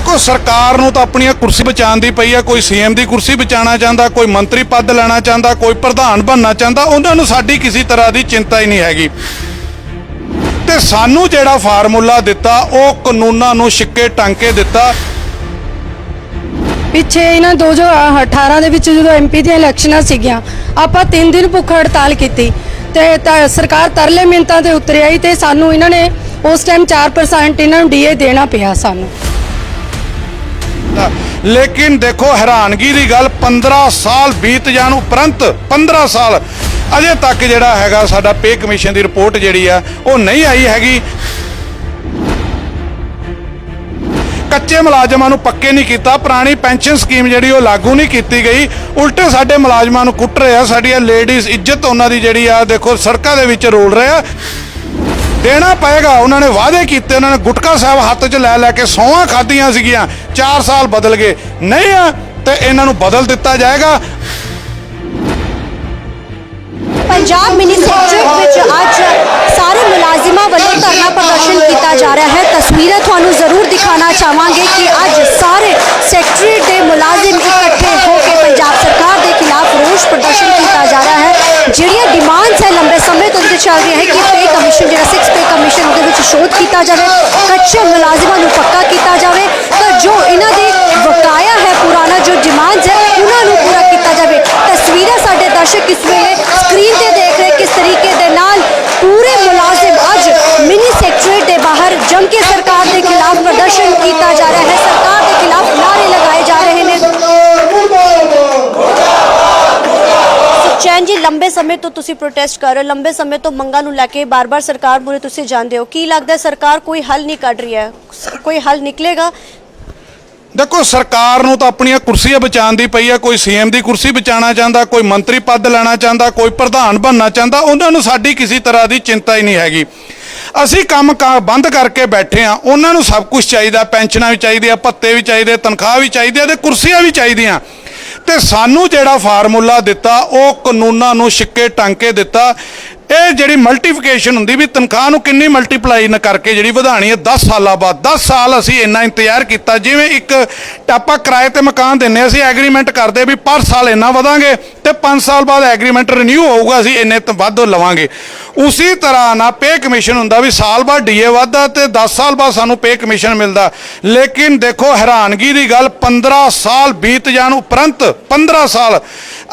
देखो सरकार ਨੂੰ ਤਾਂ ਆਪਣੀਆਂ ਕੁਰਸੀ ਬਚਾਉਣ ਦੀ ਪਈ ਆ। ਕੋਈ ਸੀਐਮ ਦੀ ਕੁਰਸੀ ਬਚਾਉਣਾ ਚਾਹੁੰਦਾ, ਕੋਈ ਮੰਤਰੀ ਪਦ ਲੈਣਾ ਚਾਹੁੰਦਾ, ਕੋਈ ਪ੍ਰਧਾਨ ਬਣਨਾ ਚਾਹੁੰਦਾ। ਉਹਨਾਂ ਨੂੰ ਸਾਡੀ ਕਿਸੇ ਤਰ੍ਹਾਂ ਦੀ ਚਿੰਤਾ ਹੀ ਨਹੀਂ ਹੈਗੀ। ਤੇ ਸਾਨੂੰ ਜਿਹੜਾ ਫਾਰਮੂਲਾ ਦਿੱਤਾ ਉਹ ਕਾਨੂੰਨਾਂ ਨੂੰ ਛਿੱਕੇ ਟੰਗ ਕੇ ਦਿੱਤਾ। ਪਿੱਛੇ ਇਹਨਾਂ 2018 ਦੇ ਵਿੱਚ ਜਦੋਂ ਐਮਪੀ ਦੀਆਂ ਇਲੈਕਸ਼ਨਾਂ ਸੀਗੀਆਂ, ਆਪਾਂ 3 ਦਿਨ ਭੁੱਖ ਹੜਤਾਲ ਕੀਤੀ ਤੇ ਸਰਕਾਰ ਤਰਲੇ ਮਿੰਤਾਂ ਤੇ ਉਤਰ ਆਈ ਤੇ ਸਾਨੂੰ ਇਹਨਾਂ ਨੇ ਉਸ ਟਾਈਮ 4% ਇਹਨਾਂ ਨੂੰ ਡੀਏ ਦੇਣਾ ਪਿਆ ਸਾਨੂੰ। लेकिन देखो हैरानगी की गल 15 साल बीत जाण उपरंत 15 साल अजे तक जिहड़ा हैगा साडा पे कमीशन की रिपोर्ट जिहड़ी आ वो नहीं आई हैगी। कच्चे मुलाजमां नूं पक्के नहीं किया, पुरानी पेंशन स्कीम जिहड़ी वो लागू नहीं की गई, उल्टे साडे मुलाजमां नूं कुट रहे आ। साडियां लेडीज़ इज्जत उन्हां दी जिहड़ी आ देखो सड़कां दे विच रोल रहे आ। देना पएगा। उन्होंने वादे किए, उन्होंने गुटका साहब हाथ च लै लैके सौंहां खाधियां सीगियां। 4 साल बदल गए नहीं आ तो इन्हों बदल दिता जाएगा। पंजाब मिनी सैक्रेटरीएट में अज सारे मुलाजिमां वालों धरना प्रदर्शन किया जा रहा है। तस्वीरें थानू जरूर दिखाना चाहांगे कि अज सारे सैक्रेटरीएट के मुलाजिम इकट्ठे होकर पंजाब सरकार के खिलाफ रोष प्रदर्शन किया जा रहा है। जिहड़ियां डिमांड्स है लंबे समय तो चल रही है कि पे कमीशन जो 6 पे कमीशन उहदे शोध किया जाए, कच्चे मुलाजिमां नूं पक्का किया जाए, तो जो इन्हां दे बकाया है पुराना जो डिमांड्स है उन्होंने पूरा किया जाए। तस्वीरें साडे दर्शक इस वेले स्क्रीन ते देख रहे किस तरीके दे नाल पूरे मुलाजिम अज मिनी सैक्रेटरीएट के बाहर जम के सरकार के खिलाफ प्रदर्शन किया जा रहा है। सरकार के खिलाफ नारे लगाए जा रहे हैं। चैन जी, लंबे समय तो तुसी प्रोटेस्ट कर रहे हो, लंबे समय तो मंगां नूं लैके बार-बार सरकार मूहरे तुसी जांदे हो, की लगदा है सरकार कोई हल नहीं कढ रही है, कोई हल निकलेगा? देखो सरकार ਨੂੰ ਤਾਂ ਆਪਣੀਆਂ ਕੁਰਸੀਆਂ ਬਚਾਉਣ ਦੀ ਪਈ ਆ। ਕੋਈ ਸੀਐਮ ਦੀ ਕੁਰਸੀ ਬਚਾਉਣਾ ਚਾਹੁੰਦਾ, ਕੋਈ ਮੰਤਰੀ ਪਦ ਲੈਣਾ ਚਾਹੁੰਦਾ, ਕੋਈ ਪ੍ਰਧਾਨ ਬਣਨਾ ਚਾਹੁੰਦਾ। ਉਹਨਾਂ ਨੂੰ ਸਾਡੀ ਕਿਸੇ ਤਰ੍ਹਾਂ ਦੀ ਚਿੰਤਾ ਹੀ ਨਹੀਂ ਹੈਗੀ। ਅਸੀਂ ਕੰਮ ਬੰਦ ਕਰਕੇ ਬੈਠੇ ਆ। ਉਹਨਾਂ ਨੂੰ ਸਭ ਕੁਝ ਚਾਹੀਦਾ, ਪੈਨਸ਼ਨਾਂ ਵੀ ਚਾਹੀਦੀਆਂ, ਭੱਤੇ ਵੀ ਚਾਹੀਦੇ, ਤਨਖਾਹ ਵੀ ਚਾਹੀਦੀ ਤੇ ਕੁਰਸੀਆਂ ਵੀ ਚਾਹੀਦੀਆਂ। ਤੇ ਸਾਨੂੰ ਜਿਹੜਾ ਫਾਰਮੂਲਾ ਦਿੱਤਾ ਉਹ ਕਾਨੂੰਨਾਂ ਨੂੰ ਛਿੱਕੇ ਟੰਗ ਕੇ ਦਿੱਤਾ। ਇਹ ਜਿਹੜੀ ਮਲਟੀਫਿਕੇਸ਼ਨ ਹੁੰਦੀ ਵੀ ਤਨਖਾਹ ਨੂੰ ਕਿੰਨੀ ਮਲਟੀਪਲਾਈ ਕਰਕੇ ਜਿਹੜੀ ਵਧਾਣੀ ਹੈ 10 ਸਾਲਾਂ ਬਾਅਦ। 10 ਸਾਲ ਅਸੀਂ ਇੰਨਾ ਇੰਤਜ਼ਾਰ ਕੀਤਾ। ਜਿਵੇਂ ਇੱਕ ਆਪਾਂ ਕਿਰਾਏ ਤੇ ਮਕਾਨ ਦਿੰਨੇ, ਅਸੀਂ ਐਗਰੀਮੈਂਟ ਕਰਦੇ ਵੀ ਪਰ ਸਾਲ ਇੰਨਾ ਵਧਾਂਗੇ ਤੇ 5 ਸਾਲ ਬਾਅਦ ਐਗਰੀਮੈਂਟ ਰੀਨਿਊ ਹੋਊਗਾ, ਅਸੀਂ ਇੰਨੇ ਤੋਂ ਵੱਧ ਲਵਾਂਗੇ। ਉਸੇ ਤਰ੍ਹਾਂ ਨਾ पे ਕਮਿਸ਼ਨ ਹੁੰਦਾ ਵੀ ਸਾਲ ਬਾਅਦ ਡੀਏ ਵੱਧਦਾ ਤੇ 10 ਸਾਲ ਬਾਅਦ ਸਾਨੂੰ पे ਕਮਿਸ਼ਨ ਮਿਲਦਾ। ਲੇਕਿਨ ਦੇਖੋ ਹੈਰਾਨਗੀ ਦੀ ਗੱਲ 15 ਸਾਲ ਬੀਤ ਜਾਣ ਉਪਰੰਤ 15 ਸਾਲ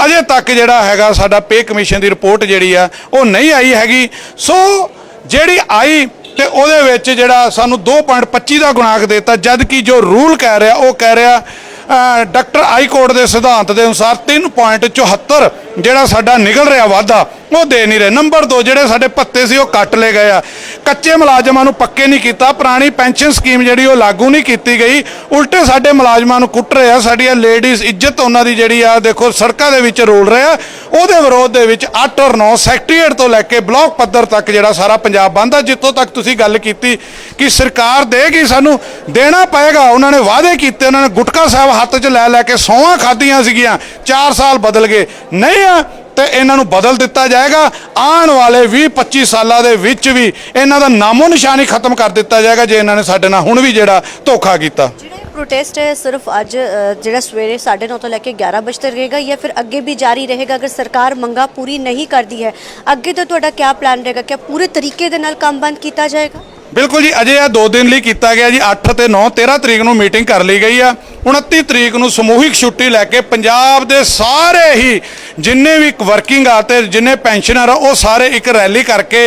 ਅਜੇ ਤੱਕ ਜਿਹੜਾ ਹੈਗਾ ਸਾਡਾ पे ਕਮਿਸ਼ਨ ਦੀ ਰਿਪੋਰਟ ਜਿਹੜੀ ਆ ਉਹ नहीं आई हैगी। सो ਜਿਹੜੀ आई ਤੇ ਉਹਦੇ ਵਿੱਚ ਜਿਹੜਾ ਸਾਨੂੰ 2.25 ਦਾ ਗੁਣਾਕ ਦੇਤਾ, ਜਦ ਕਿ ਜੋ ਰੂਲ ਕਹਿ ਰਿਹਾ ਉਹ ਕਹਿ ਰਿਹਾ ਡਾਕਟਰ ਹਾਈ ਕੋਰਟ ਦੇ ਸਿਧਾਂਤ ਦੇ ਅਨੁਸਾਰ 3.74 ਜਿਹੜਾ ਸਾਡਾ ਨਿਕਲ ਰਿਹਾ ਵਾਧਾ ਉਹ ਦੇ ਨਹੀਂ ਰਹੇ। ਨੰਬਰ 2 ਜਿਹੜੇ ਸਾਡੇ ਭੱਤੇ ਸੀ ਉਹ ਕੱਟ ਲਏ ਗਏ ਆ। ਕੱਚੇ ਮੁਲਾਜ਼ਮਾਂ ਨੂੰ ਪੱਕੇ ਨਹੀਂ ਕੀਤਾ, ਪੁਰਾਣੀ ਪੈਨਸ਼ਨ ਸਕੀਮ ਜਿਹੜੀ ਉਹ ਲਾਗੂ ਨਹੀਂ ਕੀਤੀ ਗਈ, ਉਲਟੇ ਸਾਡੇ ਮੁਲਾਜ਼ਮਾਂ ਨੂੰ ਕੁੱਟ ਰਹੇ ਆ। ਸਾਡੀਆਂ ਲੇਡੀਜ਼ ਇੱਜ਼ਤ ਉਹਨਾਂ ਦੀ ਜਿਹੜੀ ਆ ਦੇਖੋ ਸੜਕਾਂ ਦੇ ਵਿੱਚ ਰੋਲ ਰਹੇ ਆ। ਉਹਦੇ ਵਿਰੋਧ ਦੇ ਵਿੱਚ 8 ਔਰ 9 ਸੈਕਟਰੀਏਟ ਤੋਂ ਲੈ ਕੇ ਬਲਾਕ ਪੱਧਰ ਤੱਕ ਜਿਹੜਾ ਸਾਰਾ ਪੰਜਾਬ ਬੰਦ ਆ। ਜਿੱਥੋਂ ਤੱਕ ਤੁਸੀਂ ਗੱਲ ਕੀਤੀ ਕਿ ਸਰਕਾਰ ਦੇਗੀ, ਸਾਨੂੰ ਦੇਣਾ ਪਏਗਾ। ਉਹਨਾਂ ਨੇ ਵਾਅਦੇ ਕੀਤੇ, ਉਹਨਾਂ ਨੇ ਗੁਟਕਾ ਸਾਹਿਬ ਹੱਥ 'ਚ ਲੈ ਕੇ ਸੌਂਹਾਂ ਖਾਧੀਆਂ ਸੀਗੀਆਂ। 4 ਸਾਲ ਬਦਲ ਗਏ ਨਹੀਂ ਆ ਤੇ ਇਹਨਾਂ ਨੂੰ ਬਦਲ ਦਿੱਤਾ ਜਾਏਗਾ। ਆਉਣ ਵਾਲੇ 20-25 ਸਾਲਾਂ ਦੇ ਵਿੱਚ ਵੀ ਇਹਨਾਂ ਦਾ ਨਾਮੋ ਨਿਸ਼ਾਨ ਹੀ ਖਤਮ ਕਰ ਦਿੱਤਾ ਜਾਏਗਾ ਜੇ ਇਹਨਾਂ ਨੇ ਸਾਡੇ ਨਾਲ ਹੁਣ ਵੀ ਜਿਹੜਾ ਧੋਖਾ ਕੀਤਾ। प्रोटेस्ट है सिर्फ अज जो सवेरे 9:30 तो लैके 11 बजे तक रहेगा या फिर अगे भी जारी रहेगा? अगर सरकार मंगा पूरी नहीं करती है अगे तो तुहाडा क्या प्लान रहेगा? क्या पूरे तरीके दे नाल काम बंद किया जाएगा? बिल्कुल जी, अजे आ 2 दिन लिए किया गया जी। 8 ਤੇ 9 13 तरीक ਨੂੰ मीटिंग कर ली गई आ। 29 तरीक ਨੂੰ ਸਮੂਹਿਕ ਛੁੱਟੀ लैके पंजाब ਦੇ ਸਾਰੇ ਹੀ जिन्ने भी वर्किंग आ ते जिन्ने पेंशनर आ ਉਹ ਸਾਰੇ ਇੱਕ रैली करके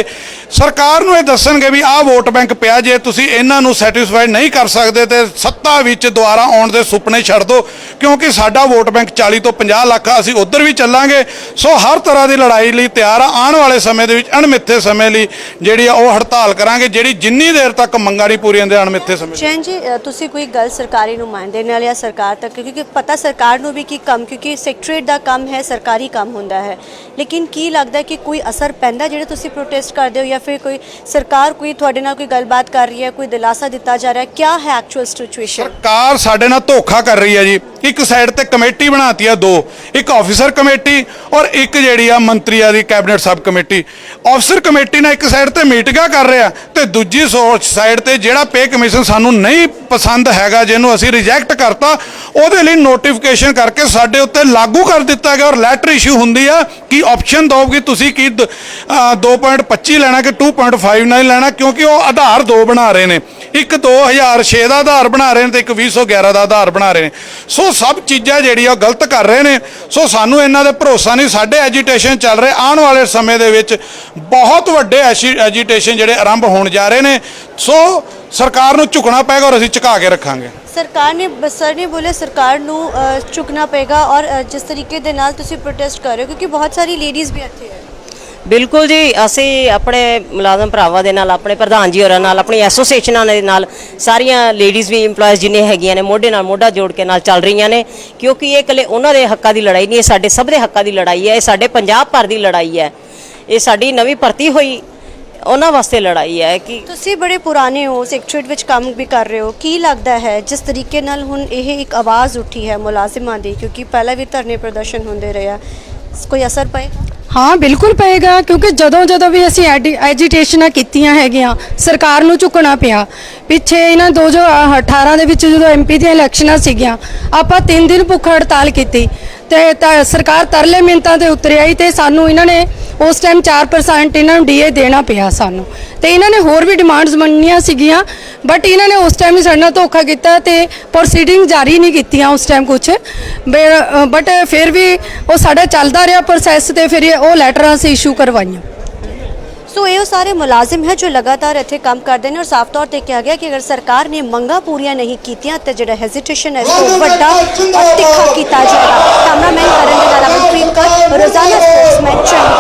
सरकार ਨੂੰ ਇਹ ਦੱਸਣਗੇ ਵੀ ਆਹ ਵੋਟ ਬੈਂਕ ਪਿਆ, ਜੇ ਤੁਸੀਂ ਇਹਨਾਂ ਨੂੰ ਸੈਟੀਸਫਾਈਡ ਨਹੀਂ ਕਰ ਸਕਦੇ ਤੇ ਸੱਤਾ ਵਿੱਚ ਦੁਆਰਾ ਆਉਣ ਦੇ ਸੁਪਨੇ ਛੱਡ ਦਿਓ, ਕਿਉਂਕਿ ਸਾਡਾ ਵੋਟ ਬੈਂਕ 40 ਤੋਂ 50 ਲੱਖ ਆ, ਅਸੀਂ ਉਧਰ ਵੀ ਚੱਲਾਂਗੇ। ਸੋ ਹਰ ਤਰ੍ਹਾਂ ਦੀ ਲੜਾਈ ਲਈ ਤਿਆਰ ਆ। ਆਉਣ ਵਾਲੇ ਸਮੇਂ ਦੇ ਵਿੱਚ ਅਣਮਿੱਥੇ ਸਮੇਂ ਲਈ ਜਿਹੜੀ ਆ ਉਹ ਹੜਤਾਲ ਕਰਾਂਗੇ, ਜਿਹੜੀ ਜਿੰਨੀ ਦੇਰ ਤੱਕ ਮੰਗਾਂ ਨਹੀਂ ਪੂਰੀਆਂ ਹੁੰਦੀਆਂ ਅਣਮਿੱਥੇ ਸਮੇਂ। ਚੈਨ ਜੀ, ਤੁਸੀਂ ਕੋਈ ਗੱਲ ਸਰਕਾਰੀ ਨੁਮਾਇੰਦੇ ਨਾਲ ਜਾਂ ਸਰਕਾਰ ਤੱਕ, ਕਿਉਂਕਿ ਪਤਾ ਸਰਕਾਰ ਨੂੰ ਵੀ ਕਿ ਕੰਮ, ਕਿਉਂਕਿ ਸੈਕਟਰੀਏਟ ਦਾ ਕੰਮ ਹੈ, ਸਰਕਾਰੀ ਕੰਮ ਹੁੰਦਾ ਹੈ, ਲੇਕਿਨ ਕੀ ਲੱਗਦਾ ਕਿ ਕੋਈ ਅਸਰ ਪੈਂਦਾ ਜਿਹੜੇ ਤੁਸੀਂ ਪ੍ਰੋਟੈਸਟ ਕਰਦੇ ਹੋ ਜਾਂ ਫਿਰ कोई सरकार कोई तुहाडे नाल कोई गलबात कर रही है, कोई दिलासा दिता जा रहा है? क्या है एक्चुअल सिचुएशन? सरकार साडे नाल धोखा कर रही है जी। ਇੱਕ ਸਾਈਡ ਤੇ ਕਮੇਟੀ ਬਣਾਤੀ ਆ ਦੋ, ਇੱਕ ਆਫੀਸਰ ਕਮੇਟੀ ਔਰ ਇੱਕ ਜਿਹੜੀ ਆ ਮੰਤਰੀਆਂ ਦੀ cabinet sub committee. Officer committee ਨਾਲ ਇੱਕ ਸਾਈਡ ਤੇ ਮੀਟਿੰਗਾਂ ਕਰ ਰਿਹਾ ਤੇ ਦੂਜੀ ਸਾਈਡ ਤੇ ਜਿਹੜਾ ਪੇ ਕਮਿਸ਼ਨ ਸਾਨੂੰ ਨਹੀਂ ਪਸੰਦ ਹੈਗਾ, ਜਿਹਨੂੰ ਅਸੀਂ ਰਿਜੈਕਟ ਕਰਤਾ, ਉਹਦੇ ਲਈ ਨੋਟੀਫਿਕੇਸ਼ਨ ਕਰਕੇ ਸਾਡੇ ਉੱਤੇ ਲਾਗੂ ਕਰ ਦਿੱਤਾ ਗਿਆ ਔਰ ਲੈਟਰ ਇਸ਼ੂ ਹੁੰਦੀ ਆ ਕਿ ਆਪਸ਼ਨ ਦਿਓ ਕਿ ਤੁਸੀਂ ਕੀ 2.25 ਲੈਣਾ ਕਿ 2.59 ਲੈਣਾ, ਕਿਉਂਕਿ ਉਹ ਆਧਾਰ ਦੋ ਬਣਾ ਰਹੇ ਨੇ, ਇੱਕ 2006 ਦਾ ਆਧਾਰ ਬਣਾ ਰਹੇ ਨੇ ਤੇ ਇੱਕ 2011 ਦਾ ਆਧਾਰ ਬਣਾ ਰਹੇ ਨੇ। ਸੋ ਸਭ ਚੀਜ਼ਾਂ ਜਿਹੜੀਆਂ ਗਲਤ ਕਰ ਰਹੇ ਨੇ। ਸੋ ਸਾਨੂੰ ਇਹਨਾਂ ਦੇ ਭਰੋਸਾ ਨਹੀਂ, ਸਾਡੇ ਐਜੀਟੇਸ਼ਨ ਚੱਲ ਰਹੇ, ਆਉਣ ਵਾਲੇ ਸਮੇਂ ਦੇ ਵਿੱਚ ਬਹੁਤ ਵੱਡੇ ਐਜੀਟੇਸ਼ਨ ਜਿਹੜੇ ਆਰੰਭ ਹੋਣ ਜਾ ਰਹੇ ਨੇ। ਸੋ ਸਰਕਾਰ ਨੂੰ ਝੁਕਣਾ ਪਏਗਾ ਔਰ ਅਸੀਂ ਝੁਕਾ ਕੇ ਰੱਖਾਂਗੇ। ਸਰਕਾਰ ਨੇ ਸਰ ਨੇ ਬੋਲੇ ਸਰਕਾਰ ਨੂੰ ਝੁਕਣਾ ਪਏਗਾ ਔਰ ਜਿਸ ਤਰੀਕੇ ਦੇ ਨਾਲ ਤੁਸੀਂ ਪ੍ਰੋਟੈਸਟ ਕਰ ਰਹੇ ਹੋ, ਕਿਉਂਕਿ ਬਹੁਤ ਸਾਰੀ ਲੇਡੀਜ਼ ਵੀ ਇੱਥੇ ਹੈ। ਬਿਲਕੁਲ ਜੀ, ਅਸੀਂ ਆਪਣੇ ਮੁਲਾਜ਼ਮ ਭਰਾਵਾਂ ਦੇ ਨਾਲ, ਆਪਣੇ ਪ੍ਰਧਾਨ ਜੀ ਹੋਰਾਂ ਨਾਲ, ਆਪਣੀ ਐਸੋਸੀਏਸ਼ਨਾਂ ਦੇ ਨਾਲ, ਸਾਰੀਆਂ ਲੇਡੀਜ਼ ਵੀ ਇੰਪਲੋਇਜ਼ ਜਿੰਨੇ ਹੈਗੀਆਂ ਨੇ ਮੋਢੇ ਨਾਲ ਮੋਢਾ ਜੋੜ ਕੇ ਨਾਲ ਚੱਲ ਰਹੀਆਂ ਨੇ, ਕਿਉਂਕਿ ਇਹ ਇਕੱਲੇ ਉਹਨਾਂ ਦੇ ਹੱਕਾਂ ਦੀ ਲੜਾਈ ਨਹੀਂ, ਇਹ ਸਾਡੇ ਸਭ ਦੇ ਹੱਕਾਂ ਦੀ ਲੜਾਈ ਹੈ। ਇਹ ਸਾਡੇ ਪੰਜਾਬ ਭਰ ਦੀ ਲੜਾਈ ਹੈ। ਇਹ ਸਾਡੀ ਨਵੀਂ ਭਰਤੀ ਹੋਈ ਉਹਨਾਂ ਵਾਸਤੇ ਲੜਾਈ ਹੈ। ਕਿ ਤੁਸੀਂ ਬੜੇ ਪੁਰਾਣੇ ਹੋ, ਸੈਕਟਰੀਏਟ ਵਿੱਚ ਕੰਮ ਵੀ ਕਰ ਰਹੇ ਹੋ, ਕੀ ਲੱਗਦਾ ਹੈ ਜਿਸ ਤਰੀਕੇ ਨਾਲ ਹੁਣ ਇਹ ਇੱਕ ਆਵਾਜ਼ ਉੱਠੀ ਹੈ ਮੁਲਾਜ਼ਮਾਂ ਦੀ, ਕਿਉਂਕਿ ਪਹਿਲਾਂ ਵੀ ਧਰਨੇ ਪ੍ਰਦਰਸ਼ਨ ਹੁੰਦੇ ਰਹੇ ਆ, ਕੋਈ ਅਸਰ ਪਏਗਾ? ਹਾਂ ਬਿਲਕੁਲ ਪਏਗਾ, ਕਿਉਂਕਿ ਜਦੋਂ ਵੀ ਅਸੀਂ ਐਜੀਟੇਸ਼ਨਾਂ ਕੀਤੀਆਂ ਹੈਗੀਆਂ, ਸਰਕਾਰ ਨੂੰ ਝੁਕਣਾ ਪਿਆ। ਪਿੱਛੇ ਇਹਨਾਂ 2018 ਦੇ ਵਿੱਚ ਜਦੋਂ MP ਦੀਆਂ ਇਲੈਕਸ਼ਨਾਂ ਸੀਗੀਆਂ, ਆਪਾਂ 3 ਦਿਨ ਭੁੱਖ ਹੜਤਾਲ ਕੀਤੀ ਤੇ ਸਰਕਾਰ ਤਰਲੇ ਮਿੰਤਾਂ ਤੇ ਉਤਰ ਆਈ ਤੇ ਸਾਨੂੰ ਇਹਨਾਂ ਨੇ ਉਸ ਟਾਈਮ 4% ਇਹਨਾਂ ਨੂੰ DA ਦੇਣਾ ਪਿਆ ਸਾਨੂੰ, ਤੇ ਇਹਨਾਂ ਨੇ ਹੋਰ ਵੀ ਡਿਮਾਂਡਸ ਮੰਨੀਆਂ ਸੀਗੀਆਂ, ਬਟ ਇਹਨਾਂ ਨੇ ਉਸ ਟਾਈਮ ਹੀ ਸਾਡੇ ਨਾਲ ਧੋਖਾ ਕੀਤਾ ਤੇ ਪ੍ਰੋਸੀਡਿੰਗ ਜਾਰੀ ਨਹੀਂ ਕੀਤੀਆਂ ਉਸ ਟਾਈਮ ਕੁਝ, ਬਟ ਫਿਰ ਵੀ ਉਹ ਸਾਡਾ ਚੱਲਦਾ ਰਿਹਾ ਪ੍ਰੋਸੈਸ ਤੇ ਫਿਰ ਉਹ ਲੈਟਰਾਂ ਅਸੀਂ ਇਸ਼ੂ ਕਰਵਾਈਆਂ। ਸੋ ਇਹ ਉਹ ਸਾਰੇ ਮੁਲਾਜ਼ਮ ਹੈ ਜੋ ਲਗਾਤਾਰ ਇੱਥੇ ਕੰਮ ਕਰਦੇ ਨੇ ਔਰ ਸਾਫ਼ ਤੌਰ ਤੇ ਕਿਹਾ ਗਿਆ ਕਿ ਅਗਰ ਸਰਕਾਰ ਨੇ ਮੰਗਾਂ ਪੂਰੀਆਂ ਨਹੀਂ ਕੀਤੀਆਂ ਤਾਂ ਜਿਹੜਾ ਹੈਜ਼ਿਟੇਸ਼ਨ ਹੈ ਇਸ ਤੋਂ ਵੱਡਾ ਔਰ ਤਿੱਖਾ ਕੀਤਾ ਜਾਏਗਾ। ਕੈਮਰਾਮੈਨ ਕਰਨ ਦੇ ਨਾਲ ਅਮਨਪ੍ਰੀਤ ਕੌਰ, ਰੋਜ਼ਾਨਾ ਸਪੋਕਸਮੈਨ ਚੰਡੀਗੜ੍ਹ।